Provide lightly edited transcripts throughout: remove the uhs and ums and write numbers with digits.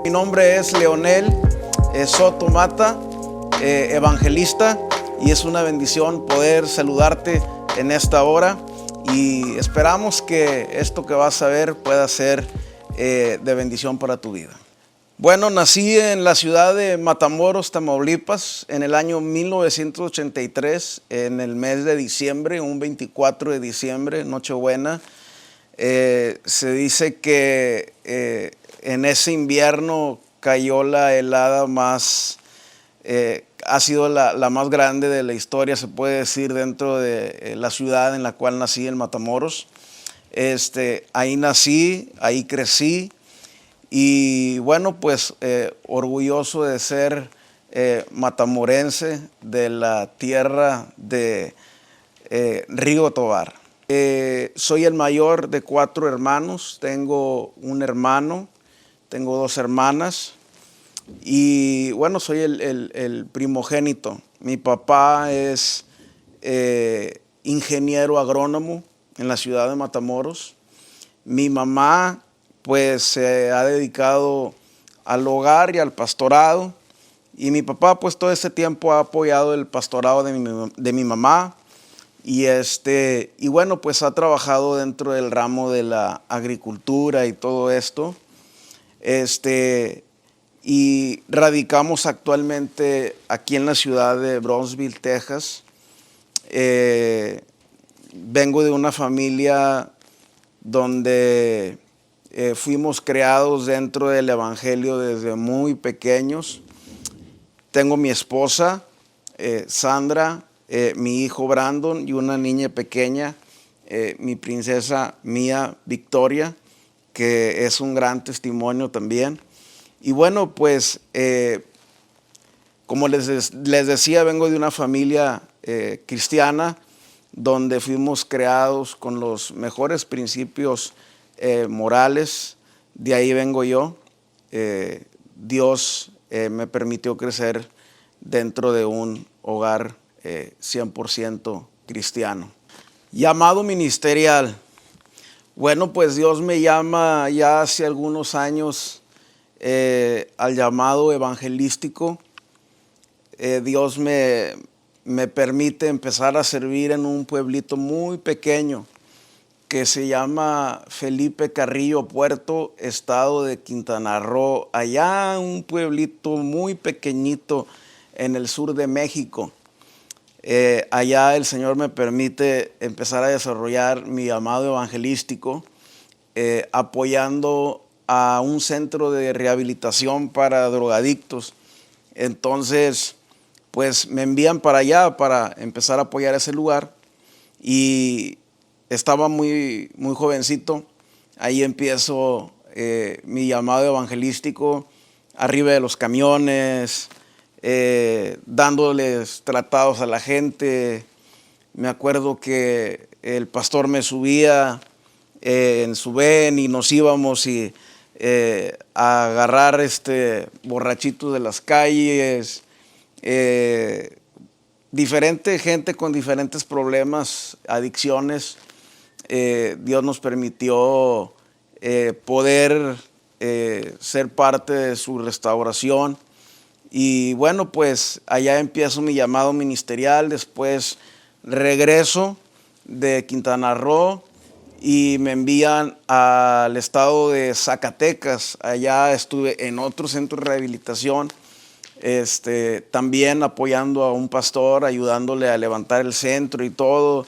Mi nombre es Leonel Soto Mata, evangelista, y es una bendición poder saludarte en esta hora y esperamos que esto que vas a ver pueda ser de bendición para tu vida. Bueno, nací en la ciudad de Matamoros, Tamaulipas, en el año 1983, en el mes de diciembre, un 24 de diciembre, Nochebuena. Se dice que en ese invierno cayó la helada más, ha sido la más grande de la historia, se puede decir, dentro de la ciudad en la cual nací, en Matamoros. Ahí nací, ahí crecí. Y bueno, pues orgulloso de ser matamorense, de la tierra de Río Tovar. Soy el mayor de 4 hermanos, tengo un hermano, tengo 2 hermanas y bueno, soy el primogénito. Mi papá es ingeniero agrónomo en la ciudad de Matamoros. Mi mamá pues se ha dedicado al hogar y al pastorado, y mi papá pues todo este tiempo ha apoyado el pastorado de mi mamá y bueno, pues ha trabajado dentro del ramo de la agricultura y todo esto. Y radicamos actualmente aquí en la ciudad de Brownsville, Texas. Vengo de una familia donde fuimos creados dentro del evangelio desde muy pequeños. Tengo mi esposa, Sandra, mi hijo Brandon y una niña pequeña, mi princesa Mía Victoria, que es un gran testimonio también. Y bueno, pues como les decía, vengo de una familia cristiana donde fuimos creados con los mejores principios morales. De ahí vengo yo. Dios me permitió crecer dentro de un hogar 100% cristiano. Llamado ministerial. Bueno, pues Dios me llama ya hace algunos años al llamado evangelístico. Dios me permite empezar a servir en un pueblito muy pequeño que se llama Felipe Carrillo Puerto, estado de Quintana Roo, allá un pueblito muy pequeñito en el sur de México. Allá el Señor me permite empezar a desarrollar mi llamado evangelístico, apoyando a un centro de rehabilitación para drogadictos. Entonces, pues me envían para allá para empezar a apoyar ese lugar y estaba muy jovencito. Ahí empiezo mi llamado evangelístico, arriba de los camiones, dándoles tratados a la gente. Me acuerdo que el pastor me subía en su ven y nos íbamos a agarrar borrachitos de las calles, diferente gente con diferentes problemas, adicciones. Dios nos permitió poder ser parte de su restauración. Y bueno, pues allá empiezo mi llamado ministerial. Después regreso de Quintana Roo y me envían al estado de Zacatecas. Allá estuve en otro centro de rehabilitación, también apoyando a un pastor, ayudándole a levantar el centro y todo.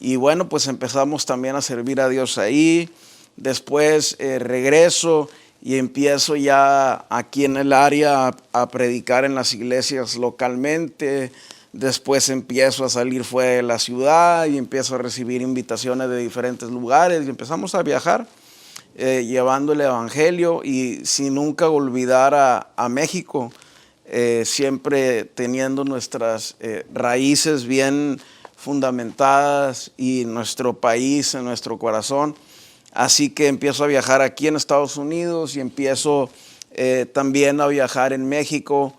Y bueno, pues empezamos también a servir a Dios ahí. Después regreso y empiezo ya aquí en el área a predicar en las iglesias localmente. Después empiezo a salir fuera de la ciudad y empiezo a recibir invitaciones de diferentes lugares y empezamos a viajar llevando el evangelio y sin nunca olvidar a México, siempre teniendo nuestras raíces bien fundamentadas y nuestro país en nuestro corazón. Así que empiezo a viajar aquí en Estados Unidos y empiezo también a viajar en México.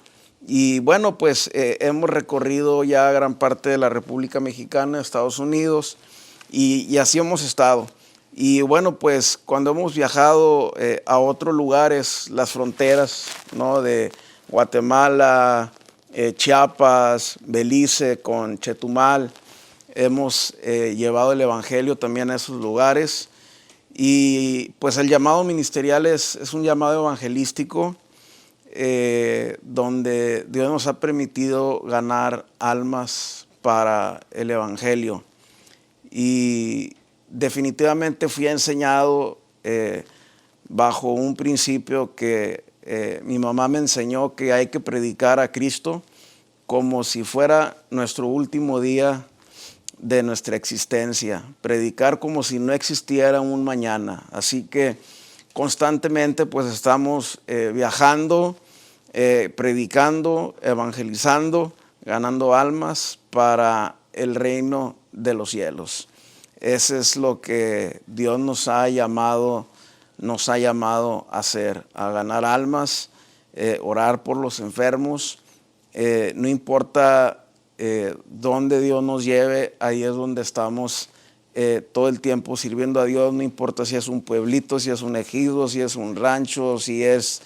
Y bueno, pues hemos recorrido ya gran parte de la República Mexicana, Estados Unidos, y así hemos estado. Y bueno, pues cuando hemos viajado a otros lugares, las fronteras, ¿no?, de Guatemala, Chiapas, Belice con Chetumal, hemos llevado el evangelio también a esos lugares. Y pues el llamado ministerial es un llamado evangelístico, donde Dios nos ha permitido ganar almas para el evangelio. Y definitivamente fui enseñado bajo un principio que mi mamá me enseñó, que hay que predicar a Cristo como si fuera nuestro último día de nuestra existencia, predicar como si no existiera un mañana. Así que constantemente pues estamos viajando, predicando, evangelizando, ganando almas para el reino de los cielos. Ese es lo que Dios nos ha llamado a hacer, a ganar almas, orar por los enfermos. No importa donde Dios nos lleve, ahí es donde estamos todo el tiempo sirviendo a Dios. No importa si es un pueblito, si es un ejido, si es un rancho, si es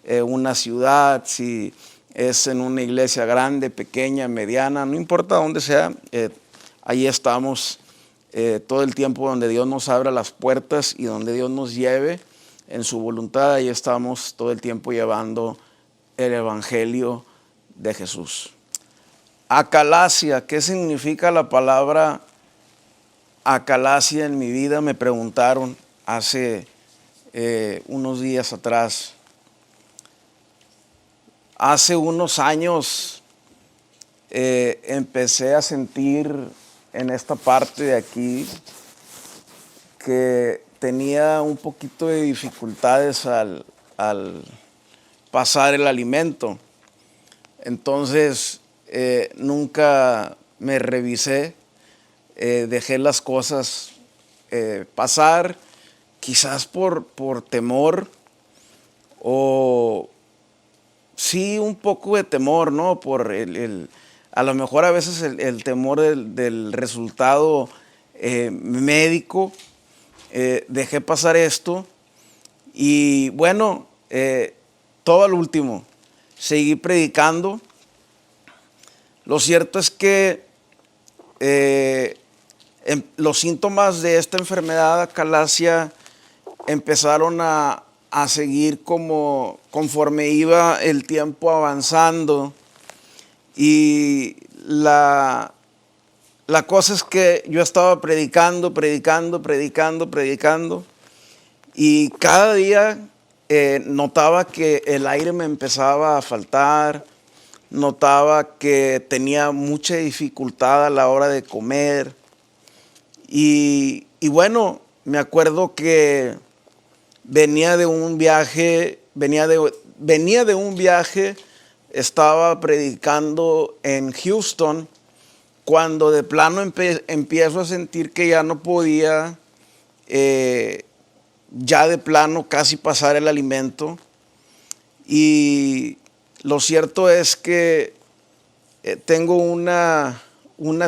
una ciudad, si es en una iglesia grande, pequeña, mediana, no importa dónde sea, ahí estamos todo el tiempo donde Dios nos abra las puertas y donde Dios nos lleve en su voluntad. Ahí estamos todo el tiempo llevando el evangelio de Jesús. Acalasia, ¿qué significa la palabra acalasia en mi vida? Me preguntaron hace unos días atrás. Hace unos años empecé a sentir en esta parte de aquí que tenía un poquito de dificultades al pasar el alimento. Entonces nunca me revisé, dejé las cosas pasar, quizás por temor, o sí, un poco de temor, ¿no? Por a lo mejor a veces el temor del resultado médico. Dejé pasar esto y bueno, todo al último, seguí predicando. Lo cierto es que los síntomas de esta enfermedad acalasia empezaron a seguir conforme iba el tiempo avanzando. Y la cosa es que yo estaba predicando, y cada día notaba que el aire me empezaba a faltar, notaba que tenía mucha dificultad a la hora de comer. Y bueno, me acuerdo que venía de un viaje, estaba predicando en Houston, cuando de plano empiezo a sentir que ya no podía, ya de plano casi pasar el alimento. Y lo cierto es que tengo una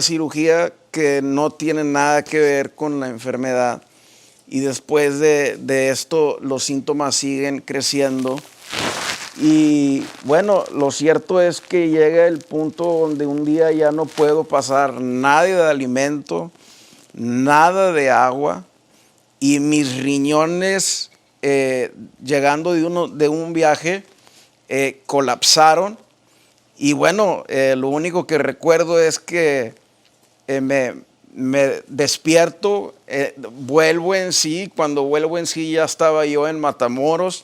cirugía que no tiene nada que ver con la enfermedad. Y después de esto los síntomas siguen creciendo. Y bueno, lo cierto es que llega el punto donde un día ya no puedo pasar nada de alimento, nada de agua, y mis riñones, llegando de un viaje, colapsaron. Y bueno, lo único que recuerdo es que me despierto, vuelvo en sí. Cuando vuelvo en sí ya estaba yo en Matamoros.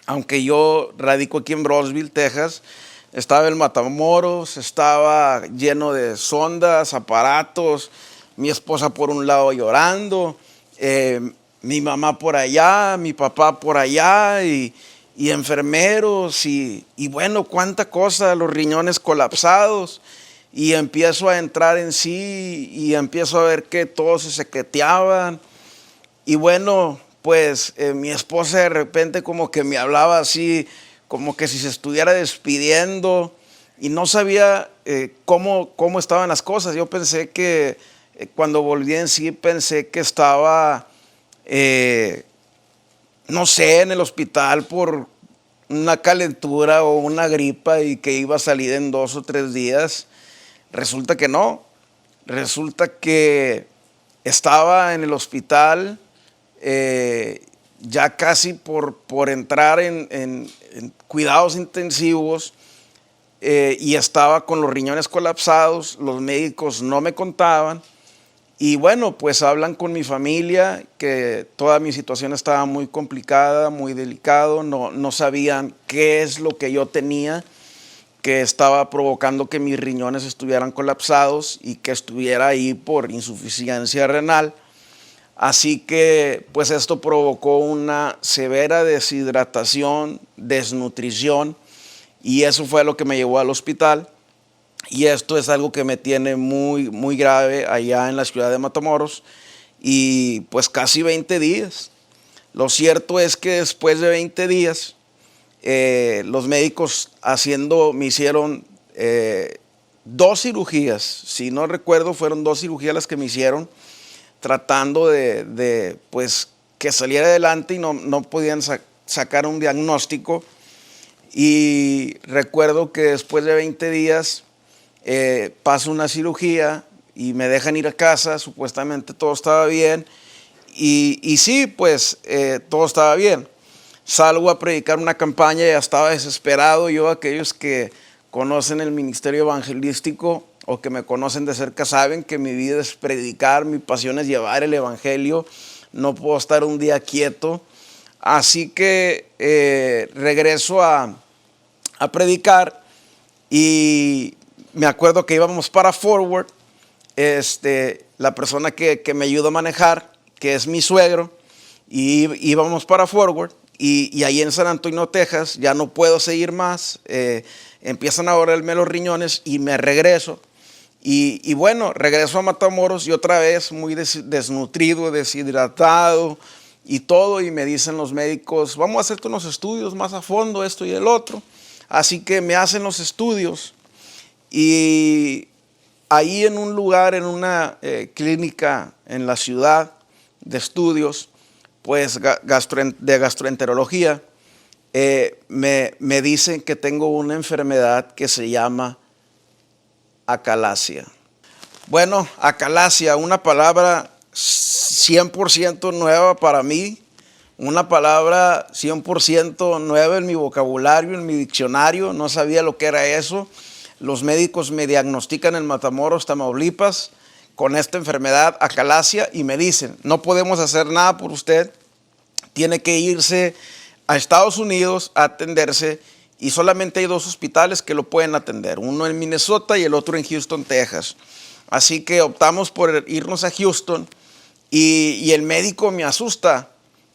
Aunque yo radico aquí en Brownsville, Texas, estaba en Matamoros, estaba lleno de sondas, aparatos, mi esposa por un lado llorando, mi mamá por allá, mi papá por allá, y enfermeros, y bueno, cuánta cosa, los riñones colapsados. Y empiezo a entrar en sí y empiezo a ver que todos se sequeteaban. Y bueno, pues mi esposa de repente como que me hablaba así, como que si se estuviera despidiendo, y no sabía cómo estaban las cosas. Yo pensé que cuando volví en sí, pensé que estaba eh, no sé, en el hospital por una calentura o una gripa y que iba a salir en 2 o 3 días. Resulta que no. Resulta que estaba en el hospital ya casi por entrar en cuidados intensivos y estaba con los riñones colapsados. Los médicos no me contaban. Y bueno, pues hablan con mi familia que toda mi situación estaba muy complicada, muy delicado, no sabían qué es lo que yo tenía, que estaba provocando que mis riñones estuvieran colapsados y que estuviera ahí por insuficiencia renal. Así que pues esto provocó una severa deshidratación, desnutrición, y eso fue lo que me llevó al hospital. Y esto es algo que me tiene muy grave allá en la ciudad de Matamoros, y pues casi 20 días. Lo cierto es que después de 20 días, los médicos me hicieron 2 cirugías. Si no recuerdo, fueron 2 cirugías las que me hicieron, tratando de pues que saliera adelante, y no podían sacar un diagnóstico. Y recuerdo que después de 20 días paso una cirugía y me dejan ir a casa. Supuestamente todo estaba bien, y sí, pues todo estaba bien. Salgo a predicar una campaña y ya estaba desesperado. Yo, aquellos que conocen el ministerio evangelístico o que me conocen de cerca saben que mi vida es predicar, mi pasión es llevar el evangelio. No puedo estar un día quieto. Así que regreso a predicar, y me acuerdo que íbamos para Forward. La persona que me ayuda a manejar, que es mi suegro, y íbamos para Forward, y ahí en San Antonio, Texas, ya no puedo seguir más. Empiezan a dolerme los riñones y me regreso. Y bueno, regreso a Matamoros y otra vez muy desnutrido, deshidratado y todo. Y me dicen los médicos: vamos a hacerte unos estudios más a fondo, esto y el otro. Así que me hacen los estudios, y ahí en un lugar, en una clínica en la ciudad de estudios, pues de gastroenterología, me dicen que tengo una enfermedad que se llama acalasia. Bueno, acalasia, una palabra 100% nueva para mí, una palabra 100% nueva en mi vocabulario, en mi diccionario. No sabía lo que era eso. Los médicos me diagnostican en Matamoros, Tamaulipas, con esta enfermedad, acalasia, y me dicen: no podemos hacer nada por usted, tiene que irse a Estados Unidos a atenderse, y solamente hay 2 hospitales que lo pueden atender, uno en Minnesota y el otro en Houston, Texas. Así que optamos por irnos a Houston, y el médico me asusta.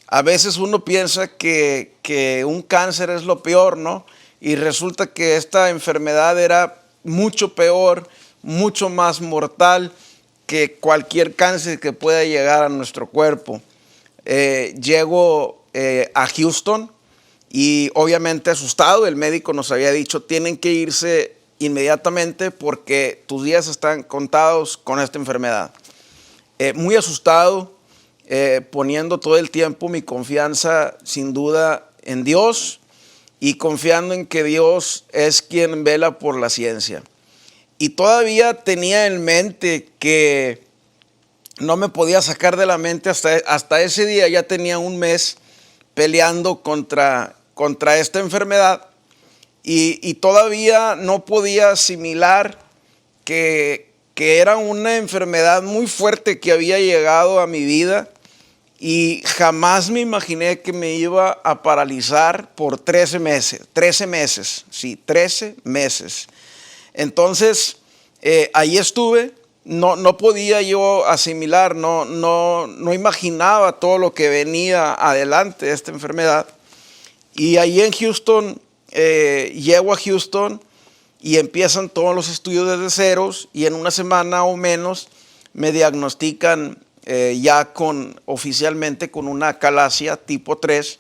A veces uno piensa que un cáncer es lo peor, ¿no? Y resulta que esta enfermedad era mucho peor, mucho más mortal que cualquier cáncer que pueda llegar a nuestro cuerpo. Llego a Houston y obviamente asustado. El médico nos había dicho: tienen que irse inmediatamente porque tus días están contados con esta enfermedad. Muy asustado, poniendo todo el tiempo mi confianza sin duda en Dios, y confiando en que Dios es quien vela por la ciencia. Y todavía tenía en mente que no me podía sacar de la mente hasta ese día. Ya tenía un mes peleando contra esta enfermedad, y todavía no podía asimilar que era una enfermedad muy fuerte que había llegado a mi vida, y jamás me imaginé que me iba a paralizar por 13 meses. 13 meses, sí, 13 meses. Entonces, ahí estuve. No podía yo asimilar, no imaginaba todo lo que venía adelante de esta enfermedad. Y ahí en Houston, llego a Houston y empiezan todos los estudios desde ceros, y en una semana o menos me diagnostican ya oficialmente con una acalasia tipo 3.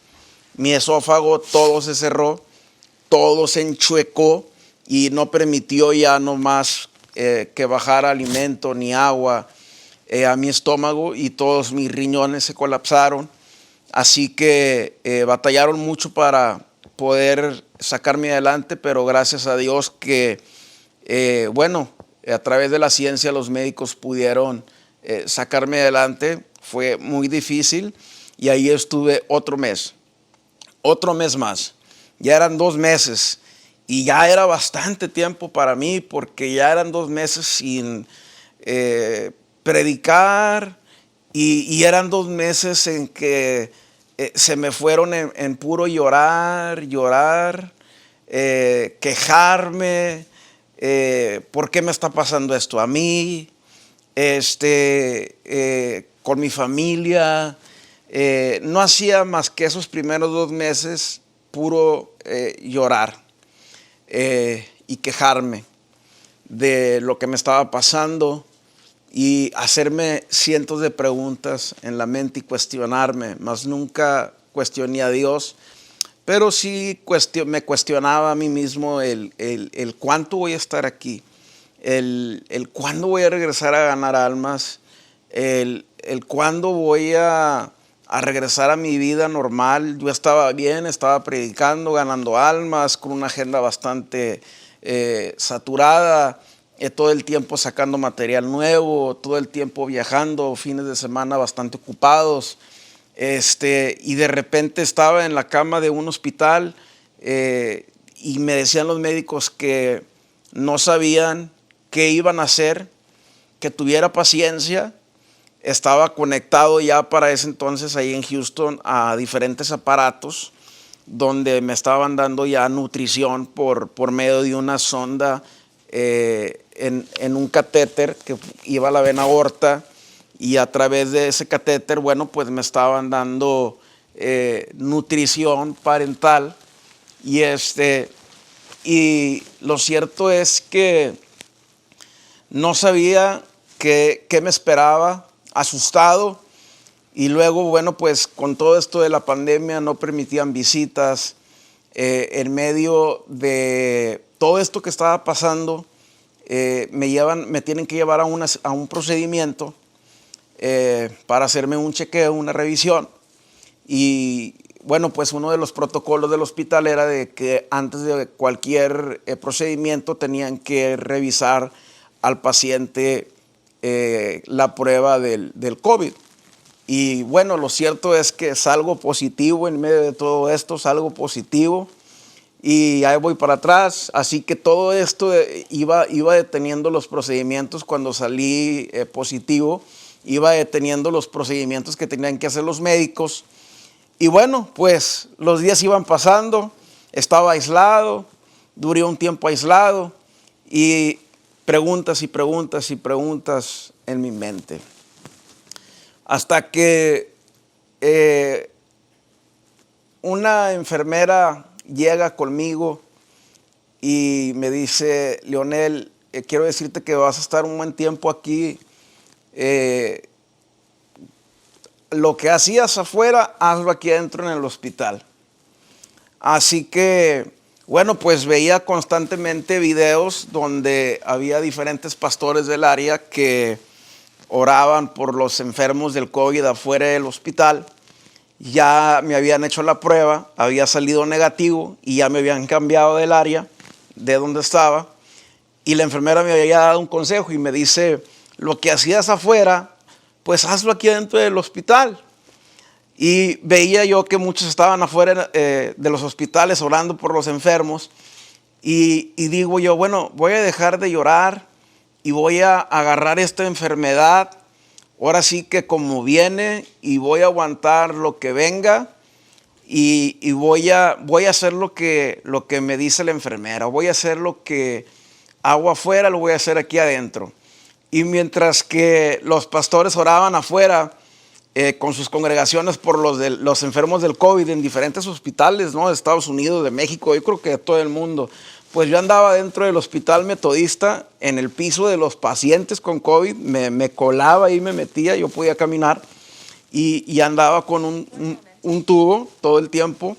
Mi esófago todo se cerró, todo se enchuecó y no permitió ya no más que bajara alimento ni agua. a mi estómago y todos mis riñones se colapsaron. Así que batallaron mucho para poder sacarme adelante, pero gracias a Dios que, bueno, a través de la ciencia los médicos pudieron sacarme adelante. Fue muy difícil y ahí estuve otro mes más. Ya eran 2 meses y ya era bastante tiempo para mí porque ya eran 2 meses sin predicar y eran 2 meses en que se me fueron en puro llorar, quejarme, ¿por qué me está pasando esto a mí? Con mi familia, no hacía más que esos primeros 2 meses puro llorar y quejarme de lo que me estaba pasando y hacerme cientos de preguntas en la mente y cuestionarme, mas nunca cuestioné a Dios, pero sí me cuestionaba a mí mismo el cuánto voy a estar aquí, el cuándo voy a regresar a ganar almas, el cuándo voy a regresar a mi vida normal. Yo estaba bien, estaba predicando, ganando almas, con una agenda bastante saturada, todo el tiempo sacando material nuevo, todo el tiempo viajando, fines de semana bastante ocupados. Y de repente estaba en la cama de un hospital y me decían los médicos que no sabían qué iban a hacer, que tuviera paciencia. Estaba conectado ya para ese entonces ahí en Houston a diferentes aparatos donde me estaban dando ya nutrición por medio de una sonda en un catéter que iba a la vena aorta, y a través de ese catéter, bueno, pues me estaban dando nutrición parental y lo cierto es que no sabía qué me esperaba, asustado. Y luego, bueno, pues con todo esto de la pandemia no permitían visitas. En medio de todo esto que estaba pasando, me tienen que llevar a un procedimiento para hacerme un chequeo, una revisión. Y bueno, pues uno de los protocolos del hospital era de que antes de cualquier procedimiento tenían que revisar al paciente la prueba del COVID. Y bueno, lo cierto es que salgo positivo en medio de todo esto, salgo positivo y ahí voy para atrás. Así que todo esto iba deteniendo los procedimientos. Cuando salí positivo, iba deteniendo los procedimientos que tenían que hacer los médicos. Y bueno, pues los días iban pasando, estaba aislado, duré un tiempo aislado y preguntas y preguntas y preguntas en mi mente. Hasta que una enfermera llega conmigo y me dice: Leonel, quiero decirte que vas a estar un buen tiempo aquí. Lo que hacías afuera, hazlo aquí adentro en el hospital. Así que, bueno, pues veía constantemente videos donde había diferentes pastores del área que oraban por los enfermos del COVID afuera del hospital. Ya me habían hecho la prueba, había salido negativo y ya me habían cambiado del área de donde estaba. Y la enfermera me había dado un consejo y me dice: lo que hacías afuera, pues hazlo aquí dentro del hospital. Y veía yo que muchos estaban afuera de los hospitales orando por los enfermos. Y digo yo, bueno, voy a dejar de llorar y voy a agarrar esta enfermedad, ahora sí que como viene, y voy a aguantar lo que venga y voy a hacer lo que me dice la enfermera. Voy a hacer lo que hago afuera, lo voy a hacer aquí adentro. Y mientras que los pastores oraban afuera con sus congregaciones por los enfermos del COVID en diferentes hospitales, ¿no?, de Estados Unidos, de México, yo creo que de todo el mundo, pues yo andaba dentro del hospital metodista, en el piso de los pacientes con COVID, me colaba y me metía, yo podía caminar y andaba con un tubo todo el tiempo,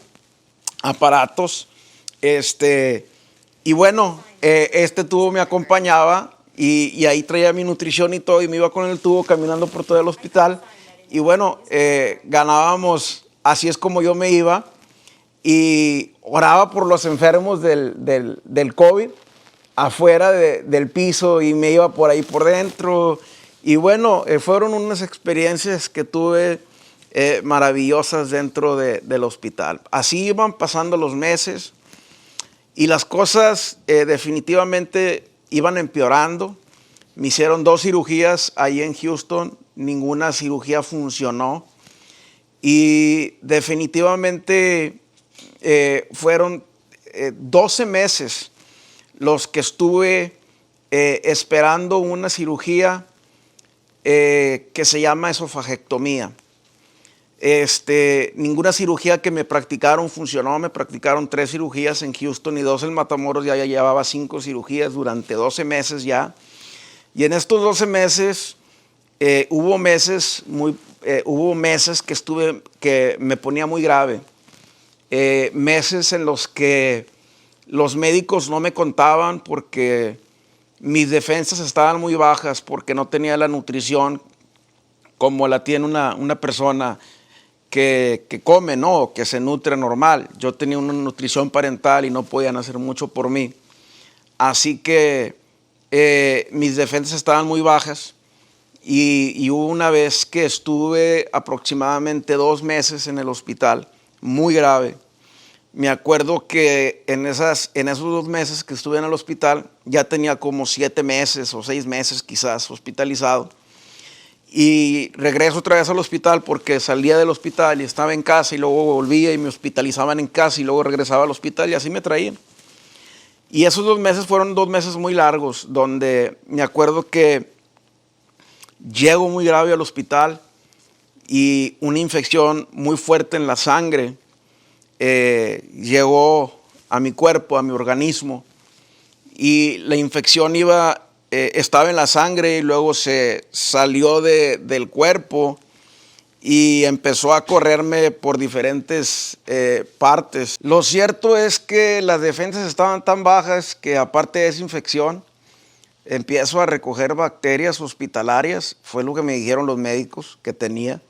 aparatos, y bueno, este tubo me acompañaba y ahí traía mi nutrición y todo, y me iba con el tubo caminando por todo el hospital. Y bueno, ganábamos, así es como yo me iba, y oraba por los enfermos del COVID, afuera del piso, y me iba por ahí por dentro. Y bueno, fueron unas experiencias que tuve maravillosas dentro del hospital. Así iban pasando los meses y las cosas definitivamente iban empeorando. Me hicieron 2 cirugías ahí en Houston, ninguna cirugía funcionó y definitivamente fueron 12 meses los que estuve esperando una cirugía que se llama esofagectomía. Ninguna cirugía que me practicaron funcionó. Me practicaron 3 cirugías en Houston y 2 en Matamoros. Ya llevaba 5 cirugías durante 12 meses ya. Y en estos 12 meses hubo meses que me ponía muy grave. Meses en los que los médicos no me contaban porque mis defensas estaban muy bajas, porque no tenía la nutrición como la tiene una persona que come, ¿no? Que se nutre normal. Yo tenía una nutrición parental y no podían hacer mucho por mí. Así que mis defensas estaban muy bajas y hubo una vez que estuve aproximadamente 2 meses en el hospital, muy grave. Me acuerdo que en esos 2 meses que estuve en el hospital ya tenía como 7 meses o 6 meses quizás hospitalizado. Y regreso otra vez al hospital porque salía del hospital y estaba en casa y luego volvía y me hospitalizaban en casa y luego regresaba al hospital y así me traían. Y esos 2 meses fueron 2 meses muy largos donde me acuerdo que llego muy grave al hospital y una infección muy fuerte en la sangre llegó a mi cuerpo, a mi organismo, y la infección estaba en la sangre y luego se salió del cuerpo y empezó a correrme por diferentes partes. Lo cierto es que las defensas estaban tan bajas que aparte de esa infección, empiezo a recoger bacterias hospitalarias, fue lo que me dijeron los médicos que tenía.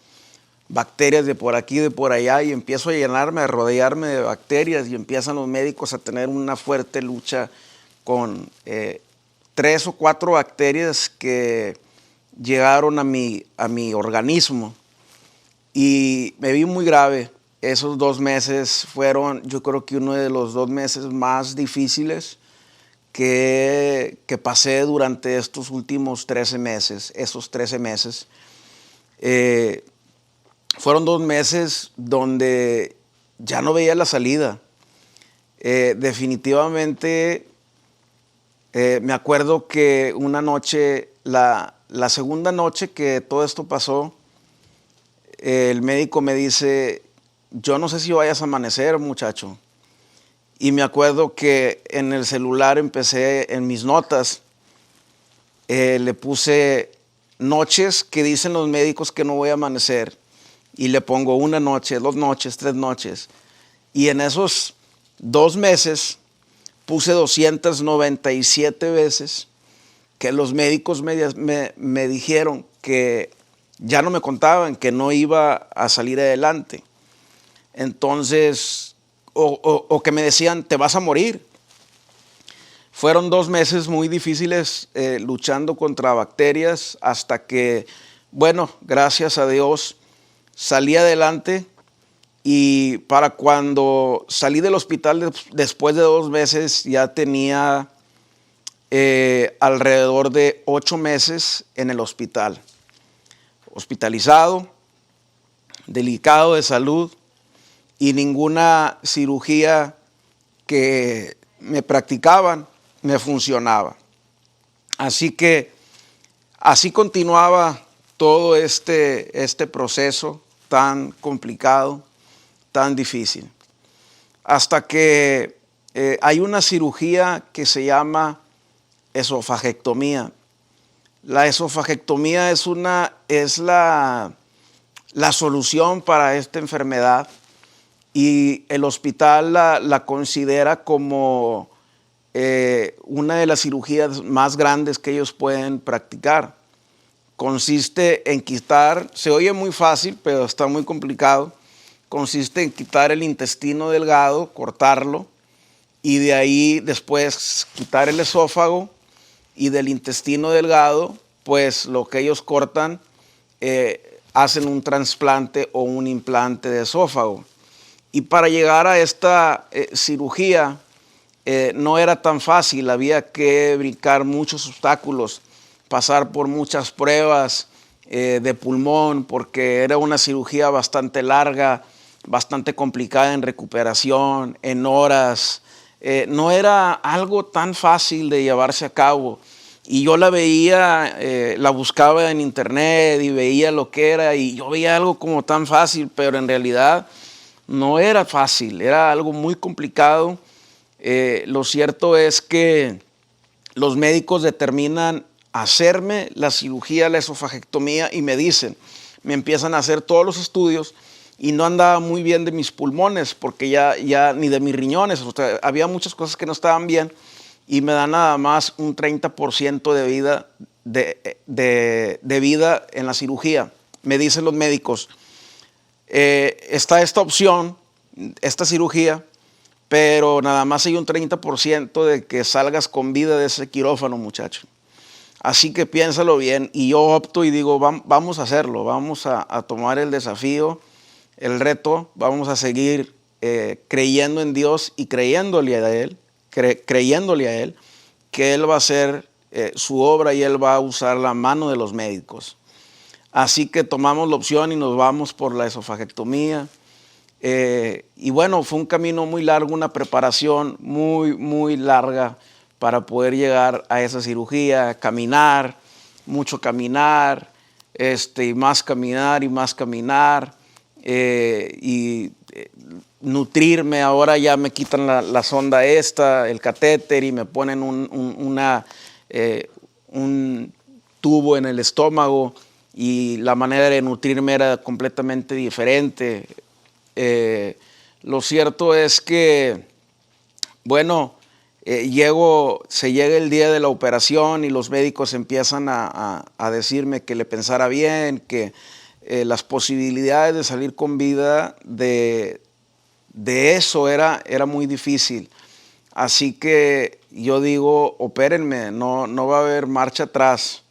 Bacterias de por aquí, de por allá, y empiezo a llenarme, a rodearme de bacterias y empiezan los médicos a tener una fuerte lucha con 3 o 4 bacterias que llegaron a mi organismo y me vi muy grave. Esos 2 meses fueron, yo creo que uno de los 2 meses más difíciles que pasé durante estos últimos 13 meses, esos 13 meses. Fueron 2 meses donde ya no veía la salida. Definitivamente me acuerdo que una noche, la segunda noche que todo esto pasó, el médico me dice, yo no sé si vayas a amanecer, muchacho. Y me acuerdo que en el celular empecé, en mis notas, le puse noches que dicen los médicos que no voy a amanecer. Y le pongo 1 noche, 2 noches, 3 noches. Y en esos 2 meses puse 297 veces que los médicos me dijeron que ya no me contaban, que no iba a salir adelante. Entonces, o que me decían, te vas a morir. Fueron 2 meses muy difíciles luchando contra bacterias hasta que, bueno, gracias a Dios, salí adelante y para cuando salí del hospital después de 2 meses ya tenía alrededor de 8 meses en el hospital. Hospitalizado, delicado de salud y ninguna cirugía que me practicaban me funcionaba. Así que así continuaba todo este proceso tan complicado, tan difícil. Hasta que hay una cirugía que se llama esofagectomía. La esofagectomía es la solución para esta enfermedad y el hospital la considera como una de las cirugías más grandes que ellos pueden practicar. Consiste en quitar, se oye muy fácil, pero está muy complicado, consiste en quitar el intestino delgado, cortarlo, y de ahí después quitar el esófago, y del intestino delgado, pues lo que ellos cortan, hacen un trasplante o un implante de esófago. Y para llegar a esta cirugía no era tan fácil, había que brincar muchos obstáculos, pasar por muchas pruebas de pulmón, porque era una cirugía bastante larga, bastante complicada en recuperación, en horas. No era algo tan fácil de llevarse a cabo. Y yo la veía, la buscaba en internet y veía lo que era, y yo veía algo como tan fácil, pero en realidad no era fácil, era algo muy complicado. Lo cierto es que los médicos determinan hacerme la cirugía, la esofagectomía, y me dicen, me empiezan a hacer todos los estudios, y no andaba muy bien de mis pulmones, porque ya ni de mis riñones, o sea, había muchas cosas que no estaban bien, y me dan nada más un 30% de vida, de vida en la cirugía. Me dicen los médicos, está esta opción, esta cirugía, pero nada más hay un 30% de que salgas con vida de ese quirófano, muchacho. Así que piénsalo bien, y yo opto y digo, vamos a hacerlo, vamos a tomar el desafío, el reto, vamos a seguir creyendo en Dios y creyéndole a Él, que Él va a hacer su obra y Él va a usar la mano de los médicos. Así que tomamos la opción y nos vamos por la esofagectomía. Y bueno, fue un camino muy largo, una preparación muy larga para poder llegar a esa cirugía, caminar, mucho caminar, y más caminar y más caminar, nutrirme. Ahora ya me quitan la sonda el catéter, y me ponen un tubo en el estómago, y la manera de nutrirme era completamente diferente. Lo cierto es que, bueno, se llega el día de la operación y los médicos empiezan a decirme que le pensara bien, que las posibilidades de salir con vida de eso era muy difícil. Así que yo digo, opérenme, no va a haber marcha atrás.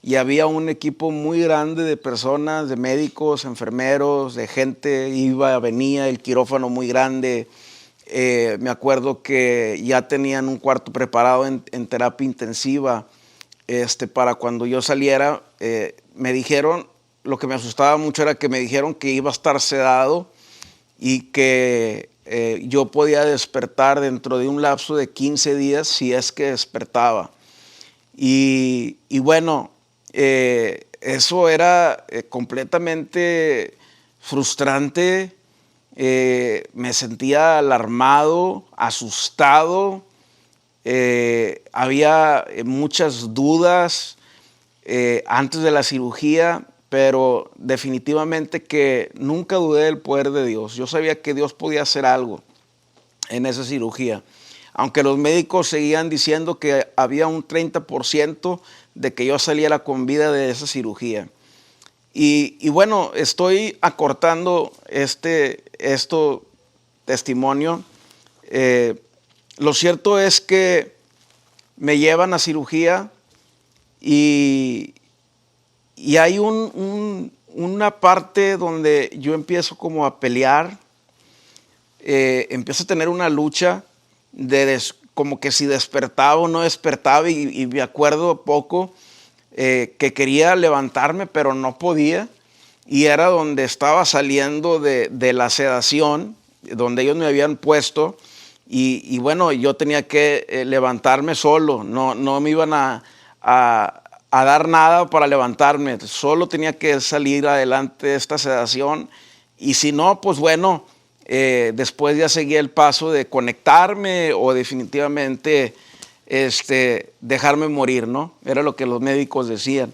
Y había un equipo muy grande de personas, de médicos, enfermeros, de gente, venía, el quirófano muy grande. Me acuerdo que ya tenían un cuarto preparado en terapia intensiva. Para cuando yo saliera, me dijeron, lo que me asustaba mucho era que me dijeron que iba a estar sedado y que yo podía despertar dentro de un lapso de 15 días si es que despertaba. Y bueno, eso era completamente frustrante. Me sentía alarmado, asustado. Había muchas dudas antes de la cirugía, pero definitivamente que nunca dudé del poder de Dios. Yo sabía que Dios podía hacer algo en esa cirugía. Aunque los médicos seguían diciendo que había un 30% de que yo saliera con vida de esa cirugía. Y bueno, estoy acortando este testimonio. Lo cierto es que me llevan a cirugía y hay una parte donde yo empiezo como a pelear, empiezo a tener una lucha como que si despertaba o no despertaba, y me acuerdo poco que quería levantarme pero no podía, y era donde estaba saliendo de la sedación donde ellos me habían puesto, y bueno, yo tenía que levantarme solo, no me iban a dar nada para levantarme, solo tenía que salir adelante de esta sedación, y si no, pues bueno, después ya seguía el paso de conectarme o definitivamente dejarme morir, ¿no? Era lo que los médicos decían.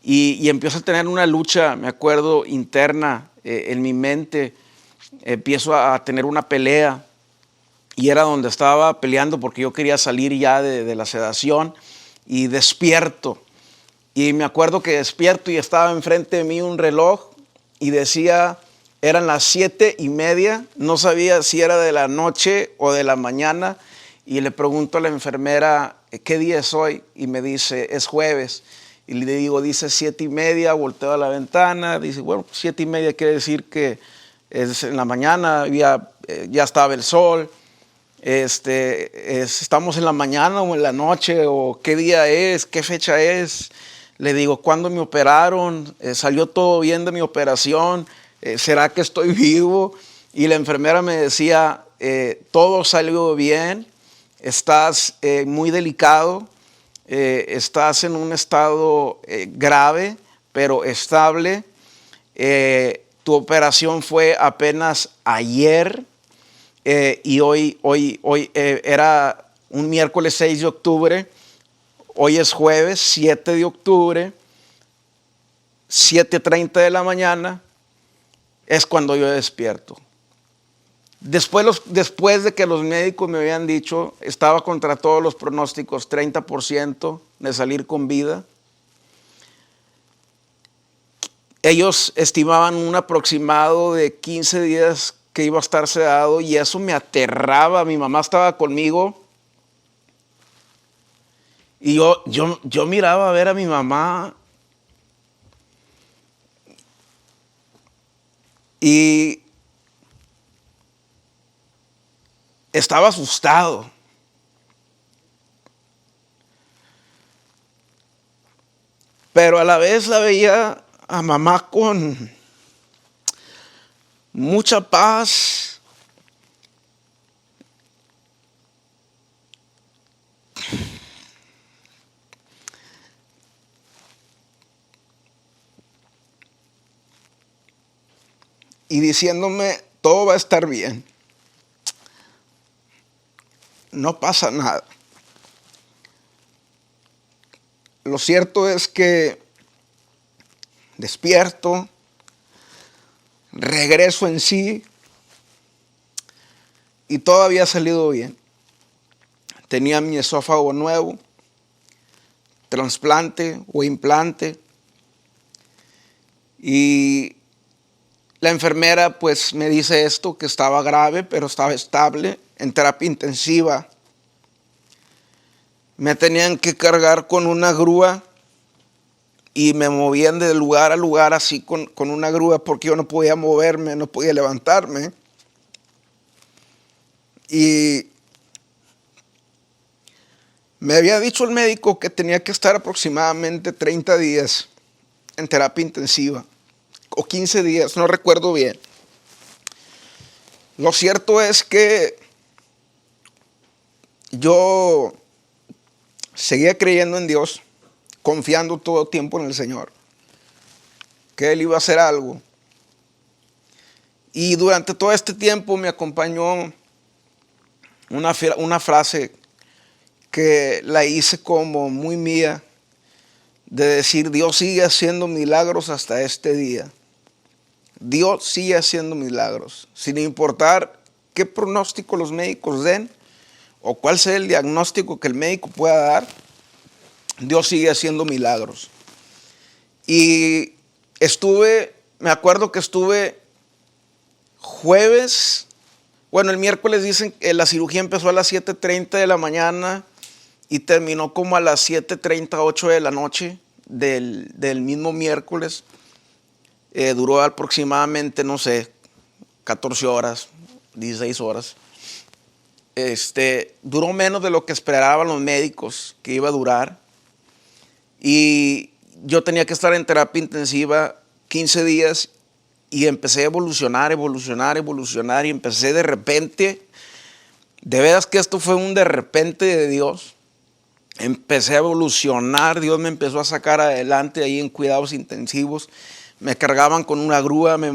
Y empiezo a tener una lucha, me acuerdo, interna en mi mente. Empiezo a tener una pelea y era donde estaba peleando porque yo quería salir ya de la sedación, y despierto. Y me acuerdo que despierto y estaba enfrente de mí un reloj y decía, eran las 7:30, no sabía si era de la noche o de la mañana, y le pregunto a la enfermera, ¿qué día es hoy? Y me dice, es jueves. Y le digo, dice 7:30, volteo a la ventana, dice, bueno, 7:30 quiere decir que es en la mañana, ya estaba el sol. Estamos en la mañana o en la noche, o qué día es, qué fecha es. Le digo, ¿cuándo me operaron? ¿Salió todo bien de mi operación? ¿Será que estoy vivo? Y la enfermera me decía, todo salió bien, estás muy delicado, estás en un estado grave, pero estable. Tu operación fue apenas ayer, y hoy era un miércoles 6 de octubre. Hoy es jueves 7 de octubre, 7:30 de la mañana, es cuando yo despierto. Después de que los médicos me habían dicho, estaba contra todos los pronósticos, 30% de salir con vida. Ellos estimaban un aproximado de 15 días que iba a estar sedado, y eso me aterraba. Mi mamá estaba conmigo. Y yo miraba a ver a mi mamá y estaba asustado. Pero a la vez la veía a mamá con mucha paz. Y diciéndome, todo va a estar bien. No pasa nada. Lo cierto es que despierto, regreso en sí, y todo había salido bien. Tenía mi esófago nuevo, trasplante o implante, y la enfermera pues me dice esto, que estaba grave, pero estaba estable, en terapia intensiva. Me tenían que cargar con una grúa y me movían de lugar a lugar así con una grúa, porque yo no podía moverme, no podía levantarme. Y me había dicho el médico que tenía que estar aproximadamente 30 días en terapia intensiva, o 15 días, no recuerdo bien. Lo cierto es que yo seguía creyendo en Dios, confiando todo tiempo en el Señor, que Él iba a hacer algo. Y durante todo este tiempo me acompañó una frase que la hice como muy mía, de decir, Dios sigue haciendo milagros hasta este día. Dios sigue haciendo milagros, sin importar qué pronóstico los médicos den o cuál sea el diagnóstico que el médico pueda dar. Dios sigue haciendo milagros. Y me acuerdo que estuve jueves, bueno, el miércoles dicen que la cirugía empezó a las 7:30 de la mañana y terminó como a las 7:30, 8 de la noche del mismo miércoles. Duró aproximadamente, no sé, 14 horas, 16 horas. Duró menos de lo que esperaban los médicos que iba a durar. Y yo tenía que estar en terapia intensiva 15 días y empecé a evolucionar, y empecé de repente, de veras que esto fue un de repente de Dios. Empecé a evolucionar, Dios me empezó a sacar adelante ahí en cuidados intensivos. Me cargaban con una grúa, me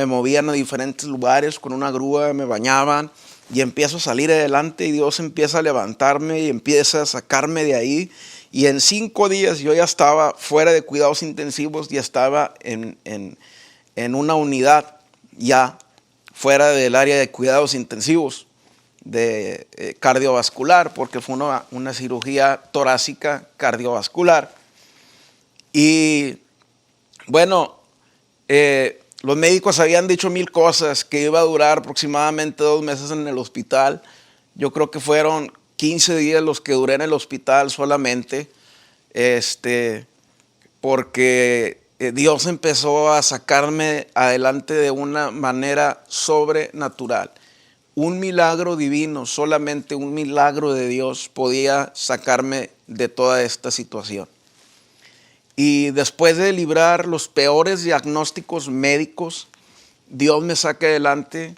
movían a diferentes lugares con una grúa, me bañaban y empiezo a salir adelante, y Dios empieza a levantarme y empieza a sacarme de ahí. Y en 5 días yo ya estaba fuera de cuidados intensivos, ya estaba en una unidad ya fuera del área de cuidados intensivos. cardiovascular, porque fue una cirugía torácica cardiovascular. Y bueno, los médicos habían dicho 1000 cosas, que iba a durar aproximadamente 2 meses en el hospital. Yo creo que fueron 15 días los que duré en el hospital solamente, porque Dios empezó a sacarme adelante de una manera sobrenatural. Un milagro divino, solamente un milagro de Dios podía sacarme de toda esta situación. Y después de librar los peores diagnósticos médicos, Dios me saca adelante.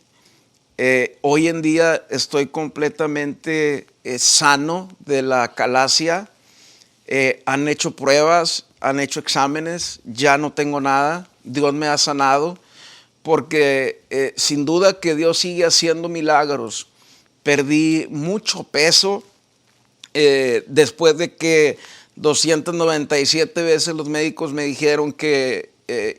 Hoy en día estoy completamente sano de la calasia. Han hecho pruebas, han hecho exámenes, ya no tengo nada. Dios me ha sanado, porque sin duda que Dios sigue haciendo milagros. Perdí mucho peso después de que 297 veces los médicos me dijeron que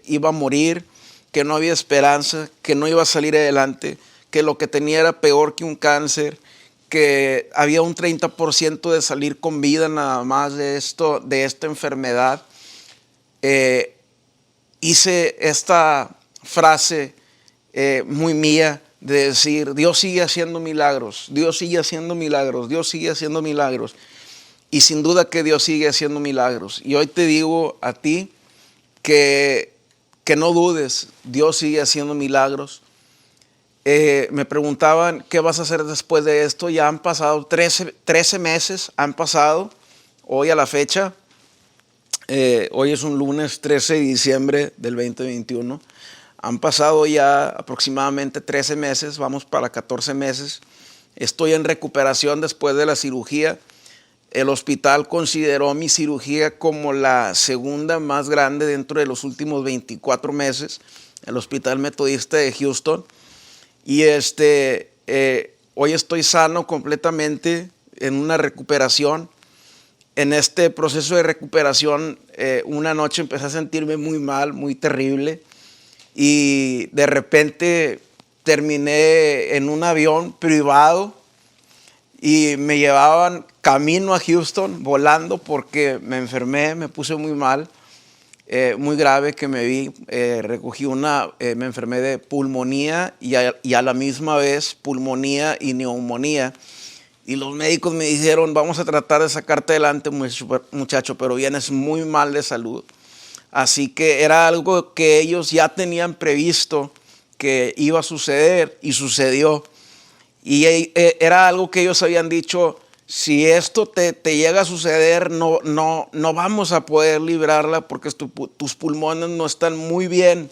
iba a morir, que no había esperanza, que no iba a salir adelante, que lo que tenía era peor que un cáncer, que había un 30% de salir con vida nada más de esta enfermedad. Hice esta frase muy mía de decir: Dios sigue haciendo milagros, Dios sigue haciendo milagros, Dios sigue haciendo milagros. Y sin duda que Dios sigue haciendo milagros. Y hoy te digo a ti que no dudes, Dios sigue haciendo milagros. Me preguntaban, ¿qué vas a hacer después de esto? Ya han pasado 13 meses, han pasado hoy a la fecha. Hoy es un lunes 13 de diciembre del 2021. Han pasado ya aproximadamente 13 meses, vamos para 14 meses. Estoy en recuperación después de la cirugía. El hospital consideró mi cirugía como la segunda más grande dentro de los últimos 24 meses. El Hospital Metodista de Houston. Y hoy estoy sano completamente en una recuperación. En este proceso de recuperación, una noche empecé a sentirme muy mal, muy terrible. Y de repente terminé en un avión privado y me llevaban camino a Houston volando, porque me enfermé, me puse muy mal, muy grave que me vi. Recogí me enfermé de pulmonía y a la misma vez pulmonía y neumonía. Y los médicos me dijeron: vamos a tratar de sacarte adelante, muchacho, pero vienes muy mal de salud. Así que era algo que ellos ya tenían previsto que iba a suceder, y sucedió. Y era algo que ellos habían dicho: si esto te llega a suceder, no vamos a poder librarla, porque tus pulmones no están muy bien.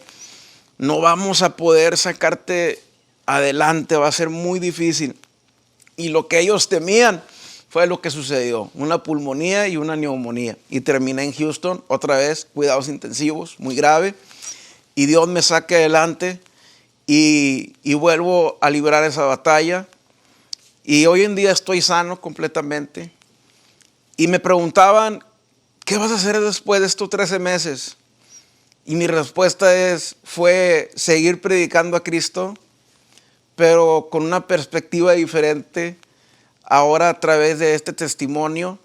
No vamos a poder sacarte adelante, va a ser muy difícil. Y lo que ellos temían fue lo que sucedió: una pulmonía y una neumonía. Y terminé en Houston otra vez, cuidados intensivos, muy grave. Y Dios me saca adelante. Y vuelvo a librar esa batalla. Y hoy en día estoy sano completamente. Y me preguntaban: ¿qué vas a hacer después de estos 13 meses? Y mi respuesta fue seguir predicando a Cristo, pero con una perspectiva diferente. Ahora, a través de este testimonio,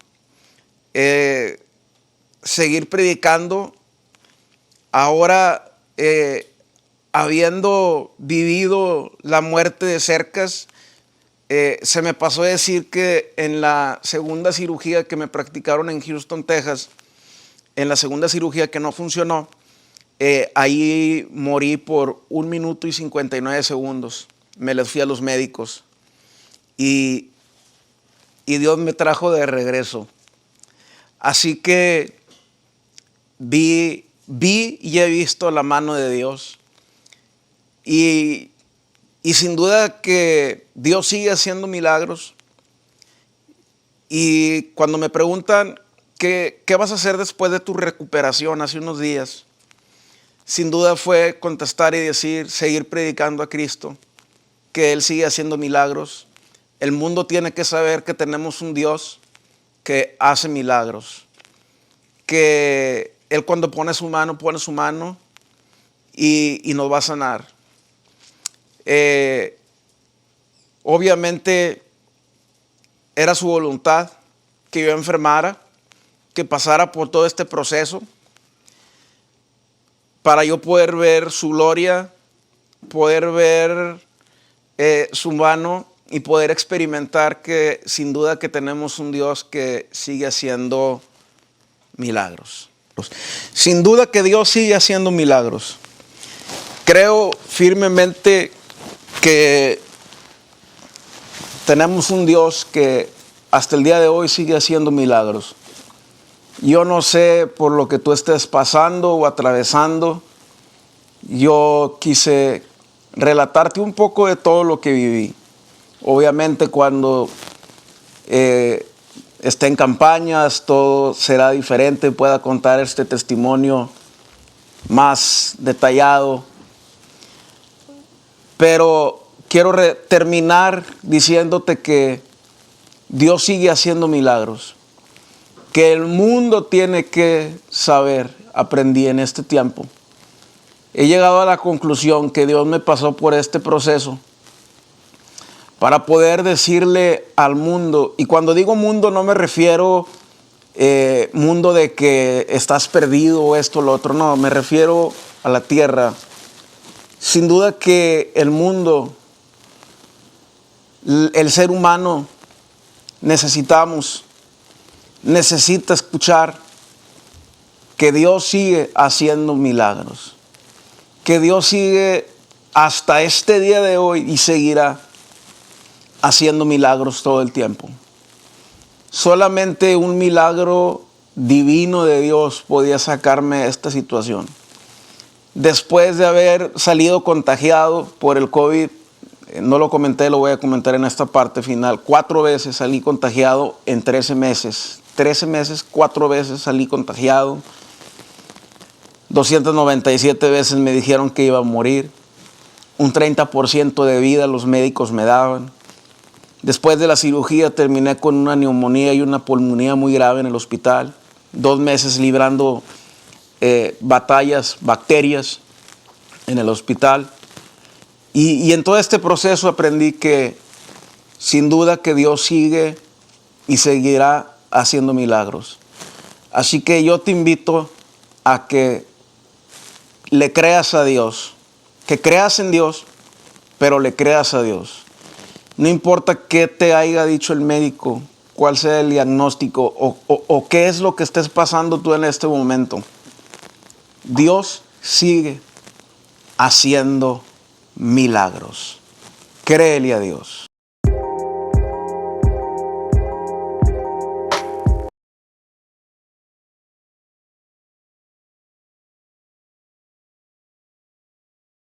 seguir predicando. Ahora, habiendo vivido la muerte de cerca, se me pasó a decir que en la segunda cirugía que me practicaron en Houston, Texas, en la segunda cirugía que no funcionó, ahí morí por 1 minuto y 59 segundos. Me les fui a los médicos y Dios me trajo de regreso. Así que vi y he visto la mano de Dios. Y sin duda que Dios sigue haciendo milagros. Y cuando me preguntan ¿qué vas a hacer después de tu recuperación? Hace unos días, sin duda fue contestar y decir: seguir predicando a Cristo, que Él sigue haciendo milagros. El mundo tiene que saber que tenemos un Dios que hace milagros, que Él, cuando pone su mano y nos va a sanar. Obviamente era su voluntad que yo enfermara, que pasara por todo este proceso, para yo poder ver su gloria, poder ver su mano y poder experimentar que sin duda que tenemos un Dios que sigue haciendo milagros. Sin duda que Dios sigue haciendo milagros. Creo firmemente que tenemos un Dios que hasta el día de hoy sigue haciendo milagros. Yo no sé por lo que tú estés pasando o atravesando. Yo quise relatarte un poco de todo lo que viví. Obviamente cuando esté en campañas todo será diferente, pueda contar este testimonio más detallado. Pero quiero terminar diciéndote que Dios sigue haciendo milagros, que el mundo tiene que saber, aprendí en este tiempo. He llegado a la conclusión que Dios me pasó por este proceso para poder decirle al mundo, y cuando digo mundo no me refiero mundo de que estás perdido o esto o lo otro, no, me refiero a la tierra. Sin duda que el mundo, el ser humano, necesita escuchar que Dios sigue haciendo milagros, que Dios sigue hasta este día de hoy y seguirá haciendo milagros todo el tiempo. Solamente un milagro divino de Dios podía sacarme de esta situación. Después de haber salido contagiado por el COVID, no lo comenté, lo voy a comentar en esta parte final. 4 veces salí contagiado en 13 meses. 13 meses, 4 veces salí contagiado. 297 veces me dijeron que iba a morir. Un 30% de vida los médicos me daban. Después de la cirugía terminé con una neumonía y una pulmonía muy grave en el hospital. 2 meses librando batallas, bacterias en el hospital. Y en todo este proceso aprendí que sin duda que Dios sigue y seguirá haciendo milagros. Así que yo te invito a que le creas a Dios, que creas en Dios, pero le creas a Dios. No importa qué te haya dicho el médico, cuál sea el diagnóstico o qué es lo que estés pasando tú en este momento. Dios sigue haciendo milagros. Créele a Dios.